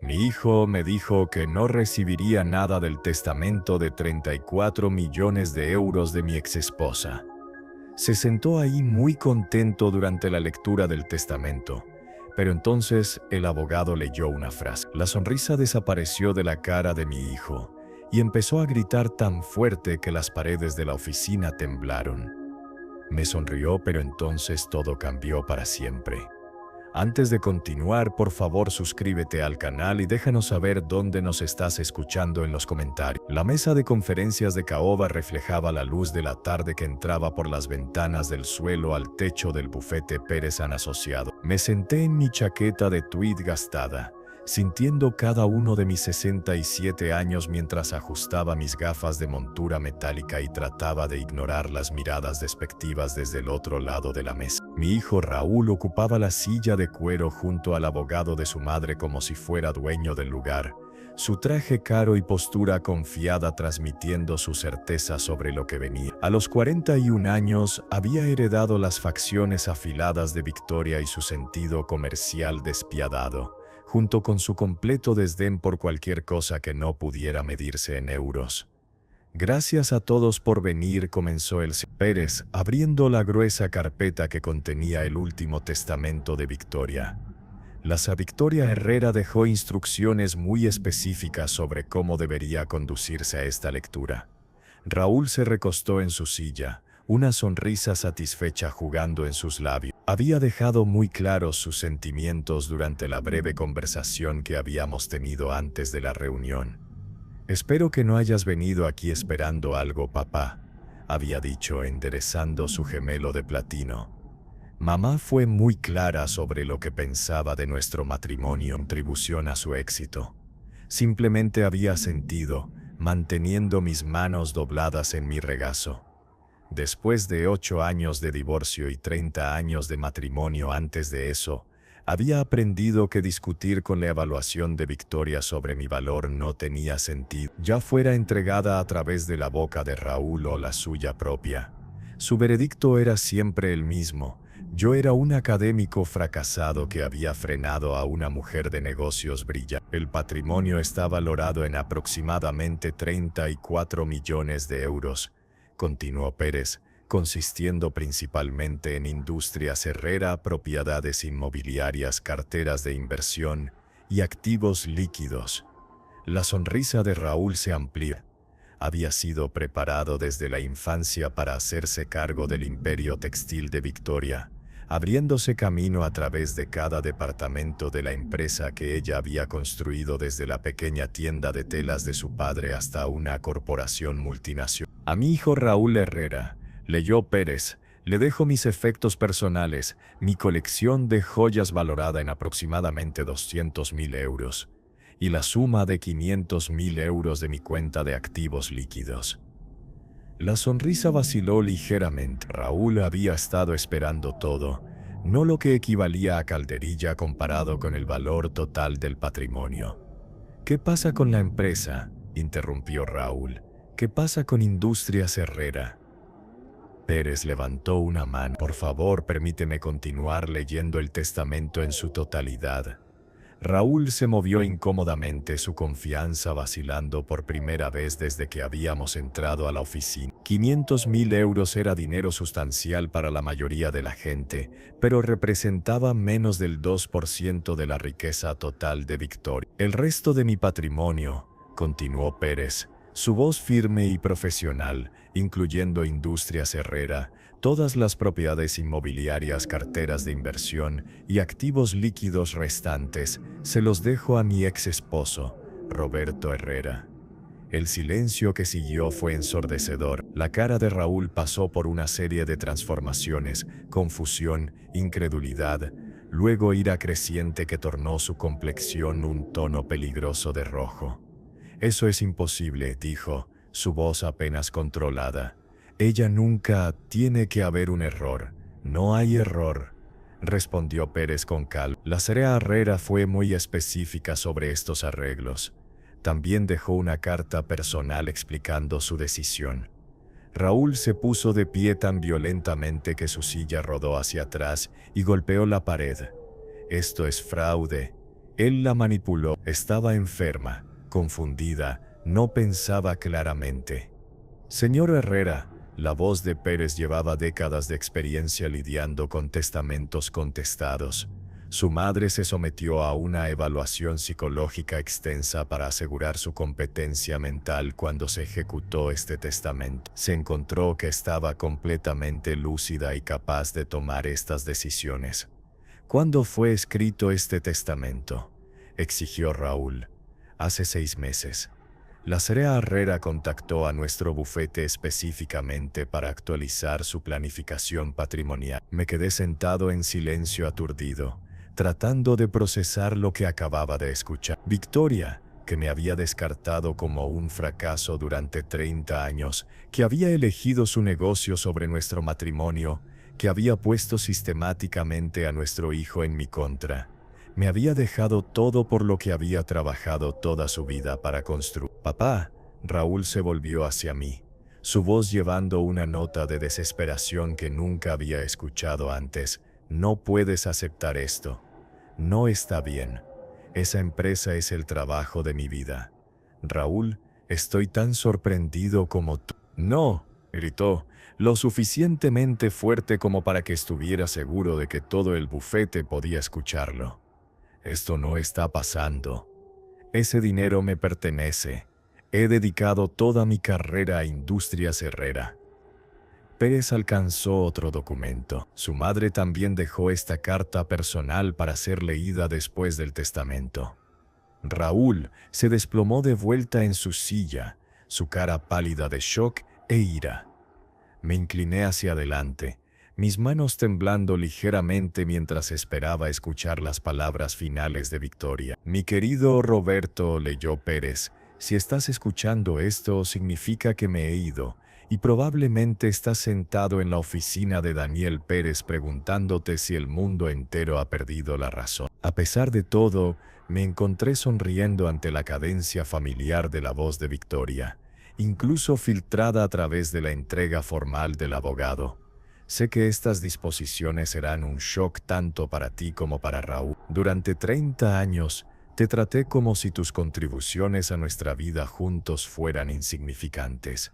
Mi hijo me dijo que no recibiría nada del testamento de 34 millones de euros de mi exesposa. Se sentó ahí muy contento durante la lectura del testamento, pero entonces el abogado leyó una frase. La sonrisa desapareció de la cara de mi hijo y empezó a gritar tan fuerte que las paredes de la oficina temblaron. Me sonrió, pero entonces todo cambió para siempre. Antes de continuar, por favor suscríbete al canal y déjanos saber dónde nos estás escuchando en los comentarios. La mesa de conferencias de caoba reflejaba la luz de la tarde que entraba por las ventanas del suelo al techo del bufete Pérez & Asociado. Me senté en mi chaqueta de tweed gastada, sintiendo cada uno de mis 67 años mientras ajustaba mis gafas de montura metálica y trataba de ignorar las miradas despectivas desde el otro lado de la mesa. Mi hijo Raúl ocupaba la silla de cuero junto al abogado de su madre como si fuera dueño del lugar, su traje caro y postura confiada transmitiendo su certeza sobre lo que venía. A los 41 años había heredado las facciones afiladas de Victoria y su sentido comercial despiadado, junto con su completo desdén por cualquier cosa que no pudiera medirse en euros. Gracias a todos por venir, comenzó el señor Pérez, abriendo la gruesa carpeta que contenía el último testamento de Victoria. La Victoria Herrera dejó instrucciones muy específicas sobre cómo debería conducirse a esta lectura. Raúl se recostó en su silla, una sonrisa satisfecha jugando en sus labios. Había dejado muy claros sus sentimientos durante la breve conversación que habíamos tenido antes de la reunión. «Espero que no hayas venido aquí esperando algo, papá», había dicho enderezando su gemelo de platino. Mamá fue muy clara sobre lo que pensaba de nuestro matrimonio en contribución a su éxito. Simplemente había sentido, manteniendo mis manos dobladas en mi regazo. Después de 8 años de divorcio y 30 años de matrimonio antes de eso, había aprendido que discutir con la evaluación de Victoria sobre mi valor no tenía sentido, ya fuera entregada a través de la boca de Raúl o la suya propia. Su veredicto era siempre el mismo: yo era un académico fracasado que había frenado a una mujer de negocios brillante. El patrimonio está valorado en aproximadamente 34 millones de euros, continuó Pérez, consistiendo principalmente en Industrias Herrera, propiedades inmobiliarias, carteras de inversión y activos líquidos. La sonrisa de Raúl se amplió. Había sido preparado desde la infancia para hacerse cargo del imperio textil de Victoria, abriéndose camino a través de cada departamento de la empresa que ella había construido, desde la pequeña tienda de telas de su padre hasta una corporación multinacional. A mi hijo Raúl Herrera, leyó Pérez, le dejo mis efectos personales, mi colección de joyas valorada en aproximadamente 200.000 euros, y la suma de 500.000 euros de mi cuenta de activos líquidos. La sonrisa vaciló ligeramente. Raúl había estado esperando todo, no lo que equivalía a calderilla comparado con el valor total del patrimonio. ¿Qué pasa con la empresa?, interrumpió Raúl. ¿Qué pasa con Industrias Herrera? Pérez levantó una mano. Por favor, permíteme continuar leyendo el testamento en su totalidad. Raúl se movió incómodamente, su confianza vacilando por primera vez desde que habíamos entrado a la oficina. 500.000 euros era dinero sustancial para la mayoría de la gente, pero representaba menos del 2% de la riqueza total de Victoria. El resto de mi patrimonio, continuó Pérez, su voz firme y profesional, incluyendo Industrias Herrera, todas las propiedades inmobiliarias, carteras de inversión y activos líquidos restantes, se los dejo a mi ex esposo, Roberto Herrera. El silencio que siguió fue ensordecedor. La cara de Raúl pasó por una serie de transformaciones: confusión, incredulidad, luego ira creciente que tornó su complexión un tono peligroso de rojo. «Eso es imposible», dijo, su voz apenas controlada. «Ella nunca. Tiene que haber un error». «No hay error», respondió Pérez con calma. La señora Herrera fue muy específica sobre estos arreglos. También dejó una carta personal explicando su decisión. Raúl se puso de pie tan violentamente que su silla rodó hacia atrás y golpeó la pared. «Esto es fraude. Él la manipuló. Estaba enferma, confundida, no pensaba claramente. Señor Herrera, la voz de Pérez llevaba décadas de experiencia lidiando con testamentos contestados. Su madre se sometió a una evaluación psicológica extensa para asegurar su competencia mental cuando se ejecutó este testamento. Se encontró que estaba completamente lúcida y capaz de tomar estas decisiones. ¿Cuándo fue escrito este testamento?, exigió Raúl. Hace 6 meses. La CREA Herrera contactó a nuestro bufete específicamente para actualizar su planificación patrimonial. Me quedé sentado en silencio aturdido, tratando de procesar lo que acababa de escuchar. Victoria, que me había descartado como un fracaso durante 30 años, que había elegido su negocio sobre nuestro matrimonio, que había puesto sistemáticamente a nuestro hijo en mi contra. Me había dejado todo por lo que había trabajado toda su vida para construir. Papá, Raúl se volvió hacia mí, su voz llevando una nota de desesperación que nunca había escuchado antes. No puedes aceptar esto. No está bien. Esa empresa es el trabajo de mi vida. Raúl, estoy tan sorprendido como tú. No, gritó, lo suficientemente fuerte como para que estuviera seguro de que todo el bufete podía escucharlo. Esto no está pasando. Ese dinero me pertenece. He dedicado toda mi carrera a Industrias Herrera. Pérez alcanzó otro documento. Su madre también dejó esta carta personal para ser leída después del testamento. Raúl se desplomó de vuelta en su silla, su cara pálida de shock e ira. Me incliné hacia adelante, mis manos temblando ligeramente mientras esperaba escuchar las palabras finales de Victoria. Mi querido Roberto, leyó Pérez, si estás escuchando esto significa que me he ido, y probablemente estás sentado en la oficina de Daniel Pérez preguntándote si el mundo entero ha perdido la razón. A pesar de todo, me encontré sonriendo ante la cadencia familiar de la voz de Victoria, incluso filtrada a través de la entrega formal del abogado. Sé que estas disposiciones serán un shock tanto para ti como para Raúl. Durante 30 años, te traté como si tus contribuciones a nuestra vida juntos fueran insignificantes.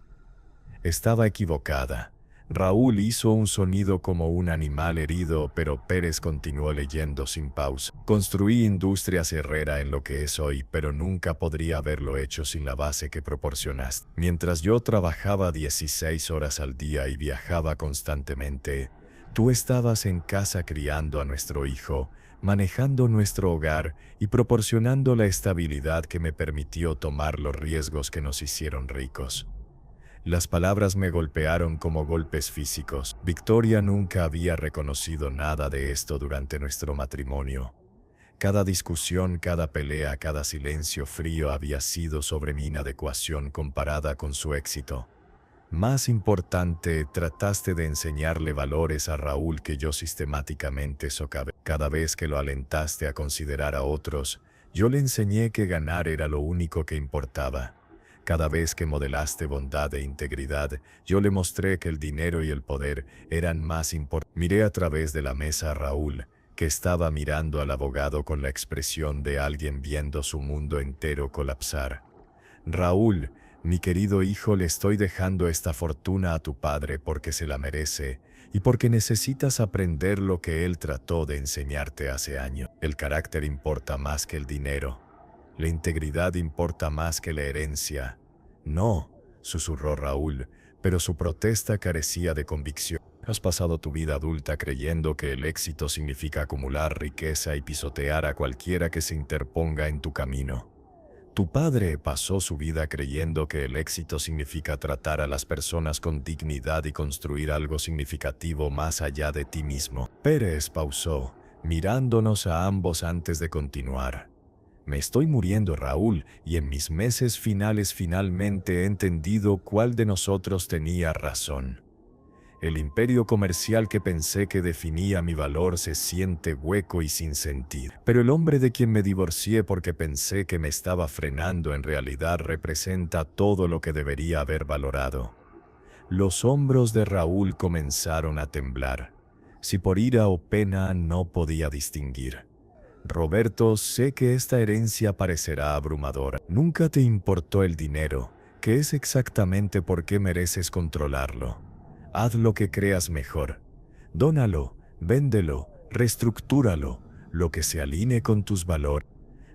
Estaba equivocada. Raúl hizo un sonido como un animal herido, pero Pérez continuó leyendo sin pausa. Construí Industrias Herrera en lo que es hoy, pero nunca podría haberlo hecho sin la base que proporcionaste. Mientras yo trabajaba 16 horas al día y viajaba constantemente, tú estabas en casa criando a nuestro hijo, manejando nuestro hogar y proporcionando la estabilidad que me permitió tomar los riesgos que nos hicieron ricos. Las palabras me golpearon como golpes físicos. Victoria nunca había reconocido nada de esto durante nuestro matrimonio. Cada discusión, cada pelea, cada silencio frío había sido sobre mi inadecuación comparada con su éxito. Más importante, trataste de enseñarle valores a Raúl que yo sistemáticamente socavé. Cada vez que lo alentaste a considerar a otros, yo le enseñé que ganar era lo único que importaba. Cada vez que modelaste bondad e integridad, yo le mostré que el dinero y el poder eran más importantes. Miré a través de la mesa a Raúl, que estaba mirando al abogado con la expresión de alguien viendo su mundo entero colapsar. Raúl, mi querido hijo, le estoy dejando esta fortuna a tu padre porque se la merece y porque necesitas aprender lo que él trató de enseñarte hace años. El carácter importa más que el dinero. La integridad importa más que la herencia. No, susurró Raúl, pero su protesta carecía de convicción. Has pasado tu vida adulta creyendo que el éxito significa acumular riqueza y pisotear a cualquiera que se interponga en tu camino. Tu padre pasó su vida creyendo que el éxito significa tratar a las personas con dignidad y construir algo significativo más allá de ti mismo. Pérez pausó, mirándonos a ambos antes de continuar. Me estoy muriendo, Raúl, y en mis meses finales finalmente he entendido cuál de nosotros tenía razón. El imperio comercial que pensé que definía mi valor se siente hueco y sin sentido. Pero el hombre de quien me divorcié porque pensé que me estaba frenando en realidad representa todo lo que debería haber valorado. Los hombros de Raúl comenzaron a temblar. Si por ira o pena no podía distinguir. Roberto, sé que esta herencia parecerá abrumadora. Nunca te importó el dinero, que es exactamente por qué mereces controlarlo. Haz lo que creas mejor. Dónalo, véndelo, reestructúralo, lo que se alinee con tus valores.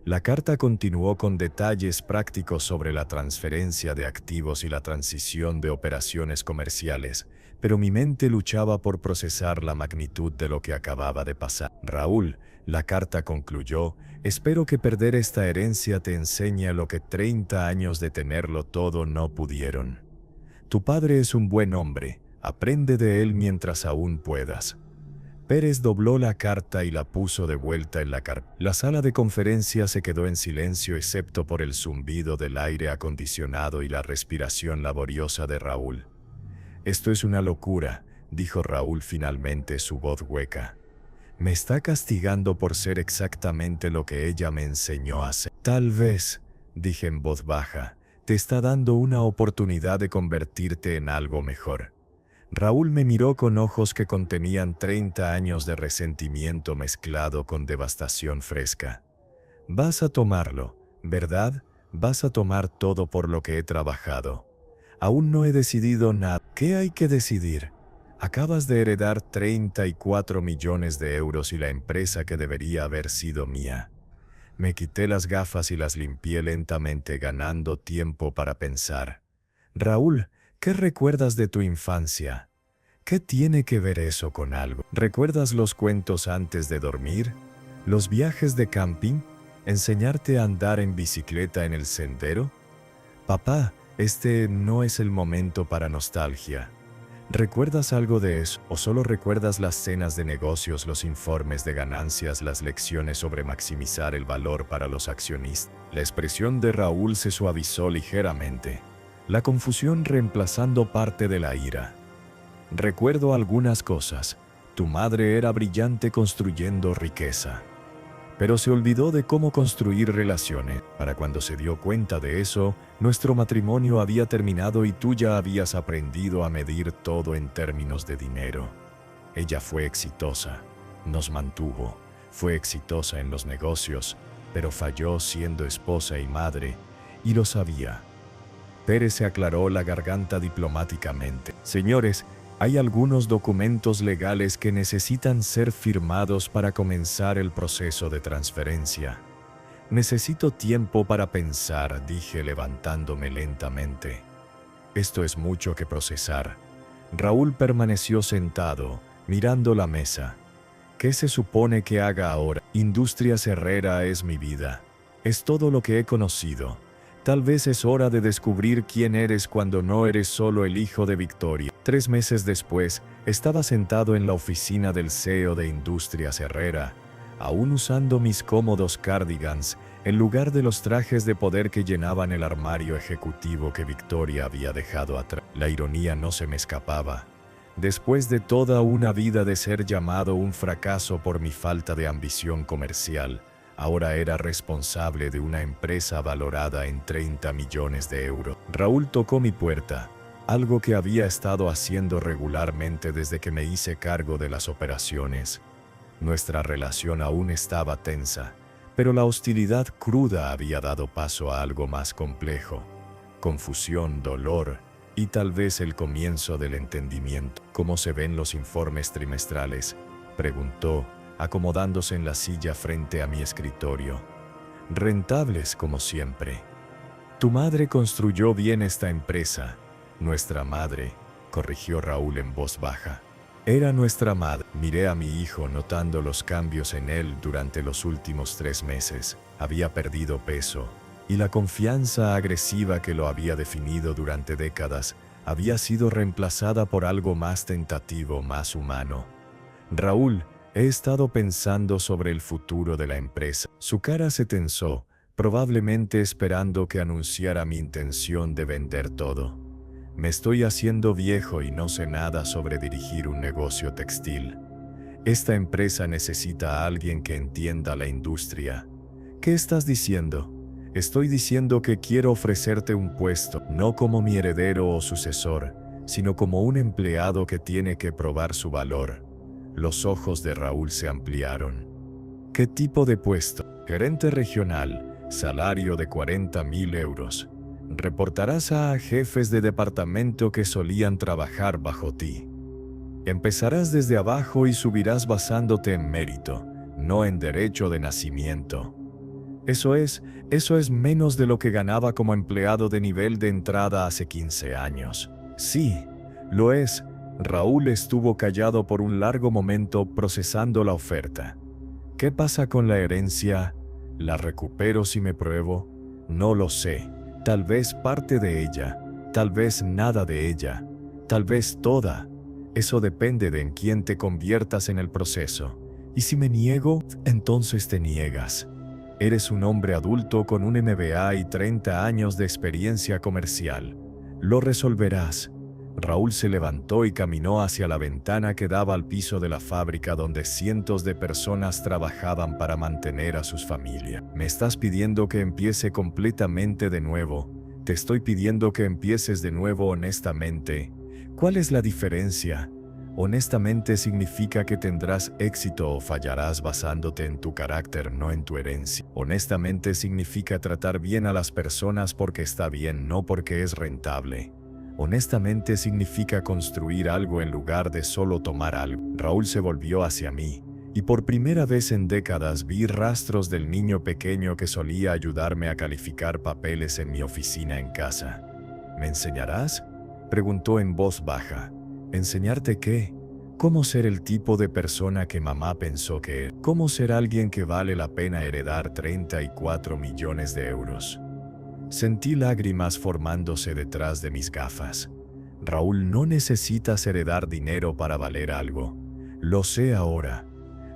La carta continuó con detalles prácticos sobre la transferencia de activos y la transición de operaciones comerciales, pero mi mente luchaba por procesar la magnitud de lo que acababa de pasar. Raúl, la carta concluyó, espero que perder esta herencia te enseñe lo que 30 años de tenerlo todo no pudieron. Tu padre es un buen hombre, aprende de él mientras aún puedas. Pérez dobló la carta y la puso de vuelta en la carpeta. La sala de conferencias se quedó en silencio excepto por el zumbido del aire acondicionado y la respiración laboriosa de Raúl. Esto es una locura, dijo Raúl finalmente, su voz hueca. Me está castigando por ser exactamente lo que ella me enseñó a hacer. Tal vez, dije en voz baja, te está dando una oportunidad de convertirte en algo mejor. Raúl me miró con ojos que contenían 30 años de resentimiento mezclado con devastación fresca. Vas a tomarlo, ¿verdad? Vas a tomar todo por lo que he trabajado. Aún no he decidido nada. ¿Qué hay que decidir? Acabas de heredar 34 millones de euros y la empresa que debería haber sido mía. Me quité las gafas y las limpié lentamente, ganando tiempo para pensar. Raúl, ¿qué recuerdas de tu infancia? ¿Qué tiene que ver eso con algo? ¿Recuerdas los cuentos antes de dormir? ¿Los viajes de camping? ¿Enseñarte a andar en bicicleta en el sendero? Papá, este no es el momento para nostalgia. ¿Recuerdas algo de eso? ¿O solo recuerdas las cenas de negocios, los informes de ganancias, las lecciones sobre maximizar el valor para los accionistas? La expresión de Raúl se suavizó ligeramente, la confusión reemplazando parte de la ira. Recuerdo algunas cosas. Tu madre era brillante construyendo riqueza, pero se olvidó de cómo construir relaciones. Para cuando se dio cuenta de eso, nuestro matrimonio había terminado y tú ya habías aprendido a medir todo en términos de dinero. Ella fue exitosa, nos mantuvo, fue exitosa en los negocios, pero falló siendo esposa y madre, y lo sabía. Pérez se aclaró la garganta diplomáticamente. Señores, hay algunos documentos legales que necesitan ser firmados para comenzar el proceso de transferencia. Necesito tiempo para pensar, dije levantándome lentamente. Esto es mucho que procesar. Raúl permaneció sentado, mirando la mesa. ¿Qué se supone que haga ahora? Industrias Herrera es mi vida. Es todo lo que he conocido. Tal vez es hora de descubrir quién eres cuando no eres solo el hijo de Victoria. 3 meses después, estaba sentado en la oficina del CEO de Industrias Herrera, aún usando mis cómodos cardigans, en lugar de los trajes de poder que llenaban el armario ejecutivo que Victoria había dejado atrás. La ironía no se me escapaba. Después de toda una vida de ser llamado un fracaso por mi falta de ambición comercial, ahora era responsable de una empresa valorada en 30 millones de euros. Raúl tocó mi puerta, algo que había estado haciendo regularmente desde que me hice cargo de las operaciones. Nuestra relación aún estaba tensa, pero la hostilidad cruda había dado paso a algo más complejo. Confusión, dolor y tal vez el comienzo del entendimiento. ¿Cómo se ven los informes trimestrales?, preguntó, acomodándose en la silla frente a mi escritorio. Rentables como siempre. Tu madre construyó bien esta empresa. Nuestra madre, corrigió Raúl en voz baja. Era nuestra madre. Miré a mi hijo notando los cambios en él durante los últimos 3 meses. Había perdido peso, y la confianza agresiva que lo había definido durante décadas había sido reemplazada por algo más tentativo, más humano. Raúl, he estado pensando sobre el futuro de la empresa. Su cara se tensó, probablemente esperando que anunciara mi intención de vender todo. Me estoy haciendo viejo y no sé nada sobre dirigir un negocio textil. Esta empresa necesita a alguien que entienda la industria. ¿Qué estás diciendo? Estoy diciendo que quiero ofrecerte un puesto, no como mi heredero o sucesor, sino como un empleado que tiene que probar su valor. Los ojos de Raúl se ampliaron. ¿Qué tipo de puesto? Gerente regional, salario de 40.000 euros. Reportarás a jefes de departamento que solían trabajar bajo ti. Empezarás desde abajo y subirás basándote en mérito, no en derecho de nacimiento. Eso es menos de lo que ganaba como empleado de nivel de entrada hace 15 años. Sí, lo es. Raúl estuvo callado por un largo momento procesando la oferta. ¿Qué pasa con la herencia? ¿La recupero si me pruebo? No lo sé. Tal vez parte de ella, tal vez nada de ella, tal vez toda. Eso depende de en quién te conviertas en el proceso. Y si me niego, entonces te niegas. Eres un hombre adulto con un MBA y 30 años de experiencia comercial. Lo resolverás. Raúl se levantó y caminó hacia la ventana que daba al piso de la fábrica donde cientos de personas trabajaban para mantener a sus familias. ¿Me estás pidiendo que empiece completamente de nuevo? Te estoy pidiendo que empieces de nuevo honestamente. ¿Cuál es la diferencia? Honestamente significa que tendrás éxito o fallarás basándote en tu carácter, no en tu herencia. Honestamente significa tratar bien a las personas porque está bien, no porque es rentable. Honestamente significa construir algo en lugar de solo tomar algo. Raúl se volvió hacia mí, y por primera vez en décadas vi rastros del niño pequeño que solía ayudarme a calificar papeles en mi oficina en casa. ¿Me enseñarás?, preguntó en voz baja. ¿Enseñarte qué? ¿Cómo ser el tipo de persona que mamá pensó que era? ¿Cómo ser alguien que vale la pena heredar 34 millones de euros? Sentí lágrimas formándose detrás de mis gafas. Raúl, no necesitas heredar dinero para valer algo. Lo sé ahora.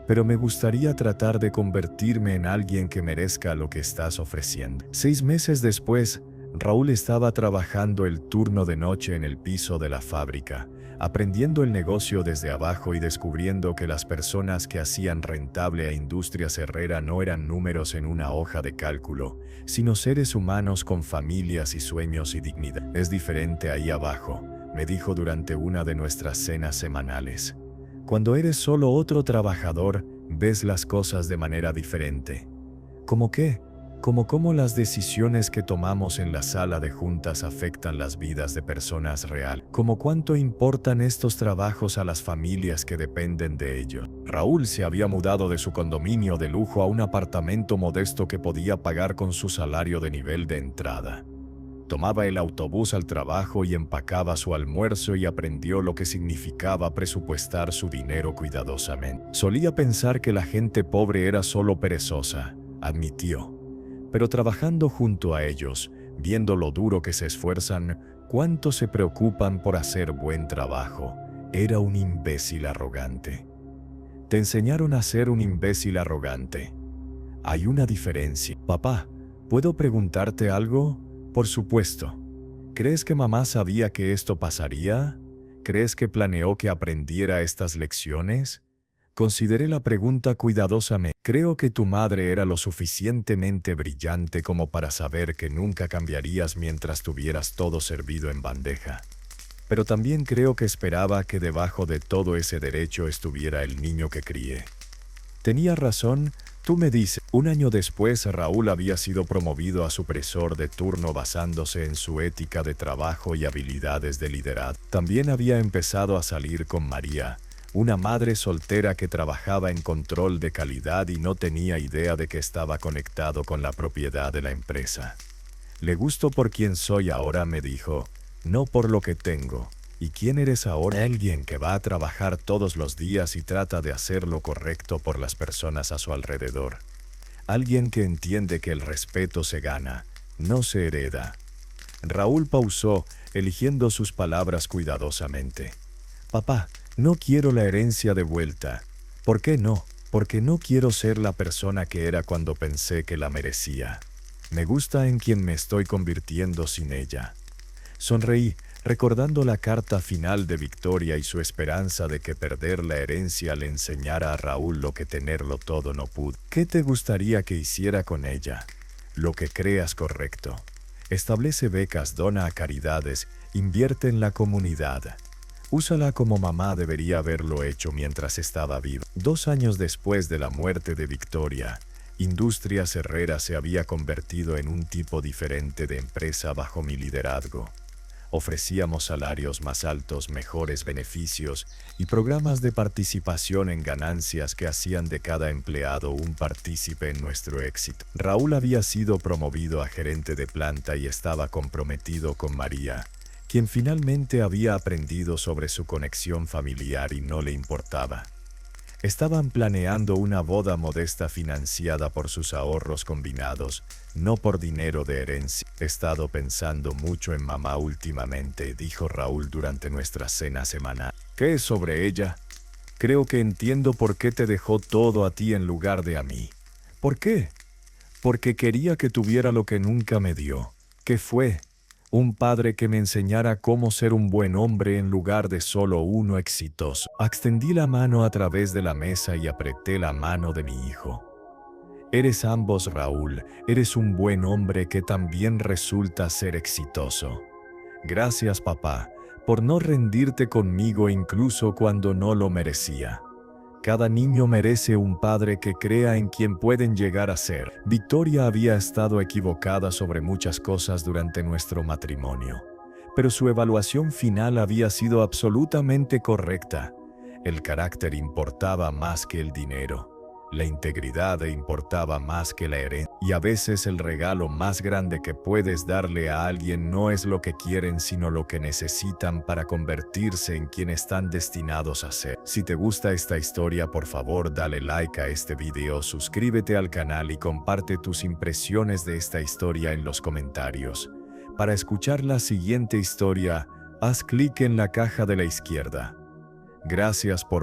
Pero me gustaría tratar de convertirme en alguien que merezca lo que estás ofreciendo. 6 meses después, Raúl estaba trabajando el turno de noche en el piso de la fábrica, aprendiendo el negocio desde abajo y descubriendo que las personas que hacían rentable a Industrias Herrera no eran números en una hoja de cálculo, sino seres humanos con familias y sueños y dignidad. Es diferente ahí abajo, me dijo durante una de nuestras cenas semanales. Cuando eres solo otro trabajador, ves las cosas de manera diferente. ¿Cómo qué? Como cómo las decisiones que tomamos en la sala de juntas afectan las vidas de personas reales, como cuánto importan estos trabajos a las familias que dependen de ellos. Raúl se había mudado de su condominio de lujo a un apartamento modesto que podía pagar con su salario de nivel de entrada. Tomaba el autobús al trabajo y empacaba su almuerzo y aprendió lo que significaba presupuestar su dinero cuidadosamente. Solía pensar que la gente pobre era solo perezosa, admitió. Pero trabajando junto a ellos, viendo lo duro que se esfuerzan, cuánto se preocupan por hacer buen trabajo, era un imbécil arrogante. Te enseñaron a ser un imbécil arrogante. Hay una diferencia. Papá, ¿puedo preguntarte algo? Por supuesto. ¿Crees que mamá sabía que esto pasaría? ¿Crees que planeó que aprendiera estas lecciones? Consideré la pregunta cuidadosamente. Creo que tu madre era lo suficientemente brillante como para saber que nunca cambiarías mientras tuvieras todo servido en bandeja. Pero también creo que esperaba que debajo de todo ese derecho estuviera el niño que crié. Tenía razón, tú me dices. 1 año después, Raúl había sido promovido a supresor de turno basándose en su ética de trabajo y habilidades de liderazgo. También había empezado a salir con María, una madre soltera que trabajaba en control de calidad y no tenía idea de que estaba conectado con la propiedad de la empresa. Le gusto por quien soy ahora, me dijo, no por lo que tengo. ¿Y quién eres ahora? Alguien que va a trabajar todos los días y trata de hacer lo correcto por las personas a su alrededor. Alguien que entiende que el respeto se gana, no se hereda. Raúl pausó, eligiendo sus palabras cuidadosamente. Papá, no quiero la herencia de vuelta. ¿Por qué no? Porque no quiero ser la persona que era cuando pensé que la merecía. Me gusta en quien me estoy convirtiendo sin ella. Sonreí, recordando la carta final de Victoria y su esperanza de que perder la herencia le enseñara a Raúl lo que tenerlo todo no pudo. ¿Qué te gustaría que hiciera con ella? Lo que creas correcto. Establece becas, dona a caridades, invierte en la comunidad. Úsala como mamá debería haberlo hecho mientras estaba viva. 2 años después de la muerte de Victoria, Industrias Herrera se había convertido en un tipo diferente de empresa bajo mi liderazgo. Ofrecíamos salarios más altos, mejores beneficios y programas de participación en ganancias que hacían de cada empleado un partícipe en nuestro éxito. Raúl había sido promovido a gerente de planta y estaba comprometido con María, quien finalmente había aprendido sobre su conexión familiar y no le importaba. Estaban planeando una boda modesta financiada por sus ahorros combinados, no por dinero de herencia. He estado pensando mucho en mamá últimamente, dijo Raúl durante nuestra cena semanal. ¿Qué es sobre ella? Creo que entiendo por qué te dejó todo a ti en lugar de a mí. ¿Por qué? Porque quería que tuviera lo que nunca me dio. ¿Qué fue? Un padre que me enseñara cómo ser un buen hombre en lugar de solo uno exitoso. Extendí la mano a través de la mesa y apreté la mano de mi hijo. Eres ambos, Raúl. Eres un buen hombre que también resulta ser exitoso. Gracias, papá, por no rendirte conmigo incluso cuando no lo merecía. Cada niño merece un padre que crea en quien pueden llegar a ser. Victoria había estado equivocada sobre muchas cosas durante nuestro matrimonio, pero su evaluación final había sido absolutamente correcta. El carácter importaba más que el dinero. La integridad importaba más que la herencia. Y a veces el regalo más grande que puedes darle a alguien no es lo que quieren, sino lo que necesitan para convertirse en quien están destinados a ser. Si te gusta esta historia, por favor dale like a este video, suscríbete al canal y comparte tus impresiones de esta historia en los comentarios. Para escuchar la siguiente historia, haz clic en la caja de la izquierda. Gracias por ver.